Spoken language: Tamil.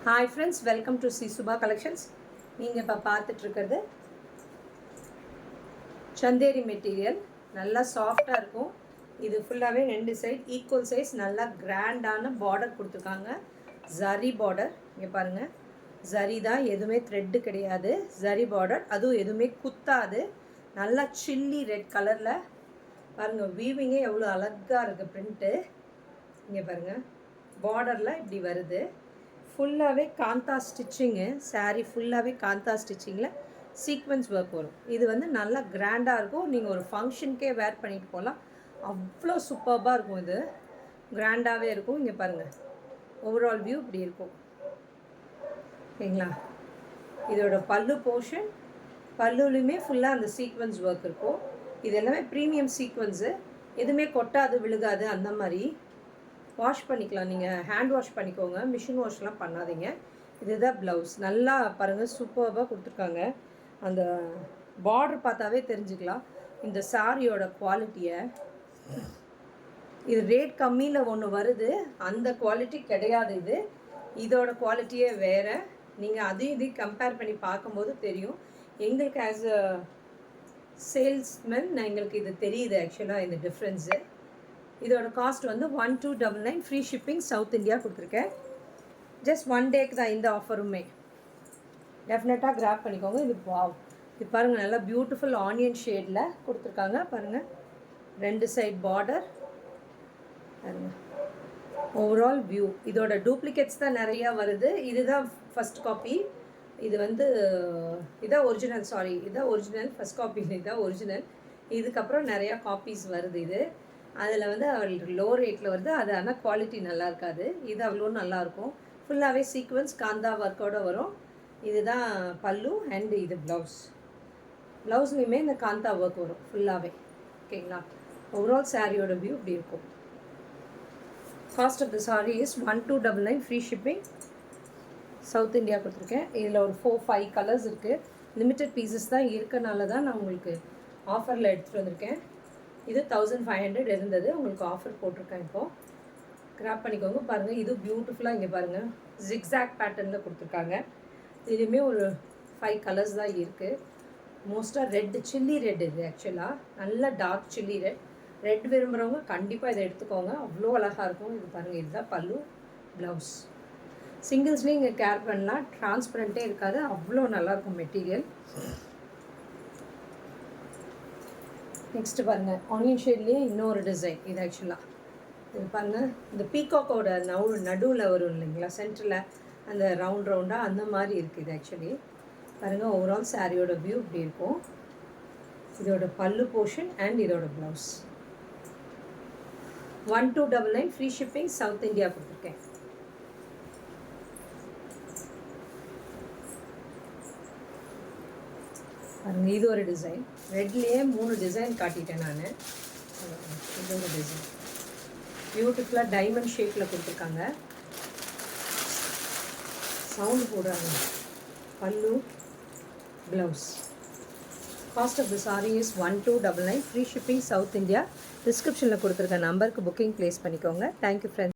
Hi friends, welcome to C Subha Collections. நீங்கள் இப்போ பார்த்துட்டு இருக்கிறது சந்தேரி மெட்டீரியல், நல்லா சாஃப்டாக இருக்கும். இது ஃபுல்லாகவே ரெண்டு சைட் ஈக்குவல் சைஸ், நல்லா கிராண்டான பார்டர் கொடுத்துருக்காங்க. ஜரி பார்டர், இங்கே பாருங்கள், ஜரி தான், எதுவுமே த்ரெட்டு கிடையாது. ஜரி பார்டர், அதுவும் எதுவுமே குத்தாது. நல்லா சில்லி ரெட் கலரில் பாருங்கள், வீவிங்கே எவ்வளோ அழகாக இருக்குது பிரிண்ட்டு. இங்கே பாருங்கள், பார்டரில் இப்படி வருது. ஃபுல்லாகவே காந்தா ஸ்டிச்சிங்கு, சாரீ ஃபுல்லாகவே காந்தா ஸ்டிச்சிங்கில் சீக்வன்ஸ் ஒர்க் வரும். இது வந்து நல்லா கிராண்டாக இருக்கும். நீங்கள் ஒரு ஃபங்க்ஷனுக்கே வேர் பண்ணிட்டு போகலாம், அவ்வளோ சூப்பர்பாக இருக்கும். இது கிராண்டாகவே இருக்கும். இங்கே பாருங்கள், ஓவரால் வியூ இப்படி இருக்கும். ஓகேங்களா? இதோட பல்லு போர்ஷன், பல்லுலையுமே ஃபுல்லாக அந்த சீக்வன்ஸ் ஒர்க் இருக்கும். இது எல்லாமே ப்ரீமியம் சீக்வன்ஸு, எதுவுமே கொட்டாது விழுகாது. அந்த மாதிரி வாஷ் பண்ணிக்கலாம், நீங்கள் ஹேண்ட் வாஷ் பண்ணிக்கோங்க, மிஷின் வாஷ்லாம் பண்ணாதீங்க. இதுதான் ப்ளவுஸ். நல்லா பாருங்கள், சூப்பராக கொடுத்துருக்காங்க. அந்த பார்டர் பார்த்தாவே தெரிஞ்சுக்கலாம் இந்த சாரியோட குவாலிட்டியை. இது ரேட் கம்மியில் ஒன்று வருது, அந்த குவாலிட்டி கிடையாது. இதோட குவாலிட்டியே வேறு. நீங்கள் அதையும் இதையும் கம்பேர் பண்ணி பார்க்கும்போது தெரியும். எங்களுக்கு ஆஸ் அ சேல்ஸ்மேன் எங்களுக்கு இது தெரியுது ஆக்சுவலாக இந்த டிஃப்ரென்ஸு. இதோட காஸ்ட் வந்து 1299, ஃப்ரீ ஷிப்பிங், சவுத் இந்தியா கொடுத்துருக்கேன். ஜஸ்ட் 1 டேக்கு தான் இந்த ஆஃபருமே. டெஃபினட்டாக கிராப் பண்ணிக்கோங்க. இது வாவ், இது பாருங்கள், நல்லா பியூட்டிஃபுல் ஆனியன் ஷேடில் கொடுத்துருக்காங்க. பாருங்கள், ரெண்டு சைட் பார்டர் பாருங்கள். ஓவரால் வியூ, இதோட டூப்ளிகேட்ஸ் தான் நிறையா வருது. இதுதான் ஃபஸ்ட் காப்பி. இது வந்து இதான் ஒரிஜினல், சாரி இதான் ஒரிஜினல், ஃபஸ்ட் காப்பி இதுதான் ஒரிஜினல். இதுக்கப்புறம் நிறையா காப்பீஸ் வருது. இது அதில் வந்து அவள் லோ ரேட்டில் வருது. அது ஆனால் குவாலிட்டி நல்லா இருக்காது. இது அவ்வளோ நல்லாயிருக்கும். ஃபுல்லாகவே சீக்வன்ஸ் காந்தா ஒர்க்கோடு வரும். இதுதான் பல்லு அண்ட் இது ப்ளவுஸ். ப்ளவுஸ்லேயுமே இந்த காந்தா ஒர்க் வரும் ஃபுல்லாகவே. ஓகேங்களா? ஓவரால் சாரியோட வியூ இப்படி இருக்கும். Cost of the sari is 1299, free shipping, south India கொடுத்துருக்கேன். இதில் ஒரு 4-5 கலர்ஸ் இருக்குது. லிமிட்டட் பீசஸ் தான் இருக்கனால தான் நான் உங்களுக்கு ஆஃபரில் எடுத்துகிட்டு வந்திருக்கேன். இது 1500 இருந்தது, உங்களுக்கு ஆஃபர் போட்டிருக்கேன். இப்போது கிராப் பண்ணிக்கோங்க. பாருங்கள், இது பியூட்டிஃபுல்லாக இங்கே பாருங்கள், ஜிக்ஸாக் பேட்டர்னில் கொடுத்துருக்காங்க. இதுலேயுமே ஒரு 5 கலர்ஸ் தான் இருக்குது. மோஸ்ட்டாக ரெட், சில்லி ரெட். இது ஆக்சுவலாக நல்ல டார்க் சில்லி ரெட். ரெட் விரும்புகிறவங்க கண்டிப்பாக இதை எடுத்துக்கோங்க, அவ்வளோ அழகாக இருக்கும். இது பாருங்கள், இதுதான் பல்லு, ப்ளவுஸ். சிங்கிள்ஸ்லேயும் இங்கே கேர் பண்ணலாம், டிரான்ஸ்பரண்ட்டே இருக்காது, அவ்வளோ நல்லாயிருக்கும் மெட்டீரியல். நெக்ஸ்ட்டு பாருங்கள், ஆனியன் ஷேட்லேயே இன்னொரு டிசைன். இது ஆக்சுவலாக இது பாருங்கள், இந்த பீகாக்கோட நடுவில் வரும் இல்லைங்களா, சென்டரில் அந்த ரவுண்டாக அந்த மாதிரி இருக்குது. இது ஆக்சுவலி பாருங்கள், ஓவரால் சாரியோட வியூ இப்படி இருக்கும். இதோட பல்லு போர்ஷன் அண்ட் இதோட blouse. 1299, free shipping, south India கொடுத்துருக்கேன். பாருங்க, இது ஒரு டிசைன். ரெட்லேயே 3 டிசைன் காட்டிட்டேன் நான். இது ஒரு டிசைன் பியூட்டிஃபுல்லாக டைமண்ட் ஷேப்பில் கொடுத்துருக்காங்க. சவுண்டு போடுறாங்க. Pallu, blouse. Cost of the sari is 1299, free shipping, south India. டிஸ்கிரிப்ஷனில் கொடுத்துருக்க நம்பருக்கு புக்கிங் ப்ளேஸ் பண்ணிக்கோங்க. Thank you friends.